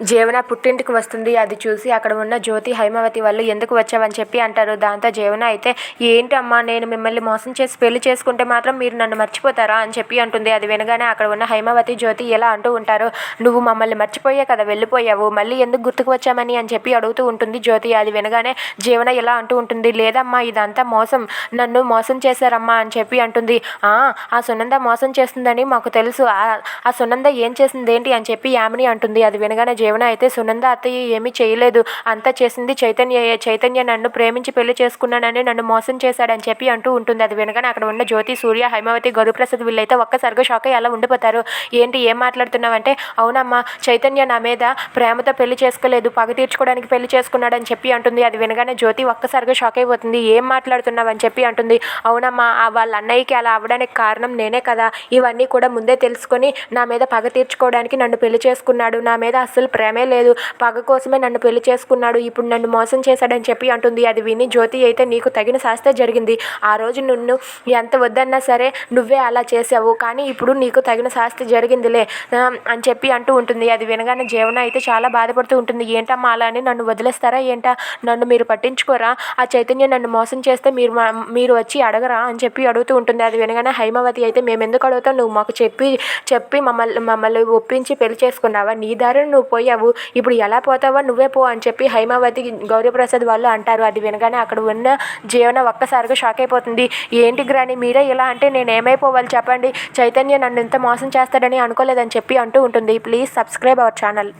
జీవన పుట్టింటికి వస్తుంది. అది చూసి అక్కడ ఉన్న జ్యోతి, హైమావతి వాళ్ళు ఎందుకు వచ్చావని చెప్పి అంటారు. దాంతో జీవన అయితే ఏంటమ్మా నేను మిమ్మల్ని మోసం చేసి పెళ్లి చేసుకుంటే మాత్రం మీరు నన్ను మర్చిపోతారా అని చెప్పి అంటుంది. అది వినగానే అక్కడ ఉన్న హైమావతి, జ్యోతి ఎలా అంటూ ఉంటారు, నువ్వు మమ్మల్ని మర్చిపోయే కదా వెళ్ళిపోయావు, మళ్ళీ ఎందుకు గుర్తుకు వచ్చామని అని చెప్పి అడుగుతూ ఉంటుంది జ్యోతి. అది వినగానే జీవన ఎలా అంటూ ఉంటుంది, లేదమ్మా ఇదంతా మోసం, నన్ను మోసం చేశారమ్మా అని చెప్పి అంటుంది. ఆ సునంద మోసం చేస్తుందని మాకు తెలుసు, ఆ సునంద ఏం చేసింది ఏంటి అని చెప్పి యామిని అంటుంది. అది వినగానే జీవన అయితే సునంద అత్తయ్య ఏమీ చేయలేదు, అంతా చేసింది చైతన్య నన్ను ప్రేమించి పెళ్లి చేసుకున్నానని నన్ను మోసం చేశాడని చెప్పి అంటూ ఉంటుంది. అది వినగానే అక్కడ ఉన్న జ్యోతి, సూర్య, హైమావతి, గౌరీప్రసాద్ వీళ్ళైతే ఒక్కసారిగా షాక్ అయ్యి అలా ఉండిపోతారు. ఏంటి ఏం మాట్లాడుతున్నావంటే, అవునమ్మా చైతన్య నా మీద ప్రేమతో పెళ్లి చేసుకోలేదు, పగ తీర్చుకోవడానికి పెళ్లి చేసుకున్నాడని చెప్పి అంటుంది. అది వినగానే జ్యోతి ఒక్కసారిగా షాక్ అయిపోతుంది. ఏం మాట్లాడుతున్నావని చెప్పి అంటుంది. అవునమ్మా వాళ్ళ అన్నయ్యకి అలా అవ్వడానికి కారణం నేనే కదా, ఇవన్నీ కూడా ముందే తెలుసుకొని నా మీద పగ తీర్చుకోవడానికి నన్ను పెళ్లి చేసుకున్నాడు, నా మీద అస్సలు ప్రేమే లేదు, పగ కోసమే నన్ను పెళ్లి చేసుకున్నాడు, ఇప్పుడు నన్ను మోసం చేశాడని చెప్పి అంటుంది. అది విని జ్యోతి అయితే నీకు తగిన శాస్త్రే జరిగింది, ఆ రోజు నిన్ను ఎంత వద్దన్నా సరే నువ్వే అలా చేసావు, కానీ ఇప్పుడు నీకు తగిన శాస్త్రి జరిగిందిలే అని చెప్పి అంటూ ఉంటుంది. అది వినగానే జీవన అయితే చాలా బాధపడుతూ ఉంటుంది. ఏంటమ్మా అలా అని నన్ను వదిలేస్తారా ఏంటా, నన్ను మీరు పట్టించుకోరా, ఆ చైతన్య నన్ను మోసం చేస్తే మీరు వచ్చి అడగరా అని చెప్పి అడుగుతూ ఉంటుంది. అది వినగానే హైమావతి అయితే మేము ఎందుకు అడుగుతాం, నువ్వు మాకు చెప్పి మమ్మల్ని ఒప్పించి పెళ్లి చేసుకున్నావా, నీ దారిని నువ్వు పోయావు, ఇప్పుడు ఎలా పోతావో నువ్వే పో అని చెప్పి హైమావతి, గౌరీప్రసాద్ వాళ్ళు అంటారు. అది వినగానే అక్కడ ఉన్న జీవన ఒక్కసారిగా షాక్ అయిపోతుంది. ఏంటి గ్రాని మీరే ఇలా అంటే నేను ఏమైపోవాలి చెప్పండి, చైతన్య నన్ను ఇంత మోసం చేస్తాడని అనుకోలేదని చెప్పి అంటూ ఉంటుంది. Please subscribe our channel.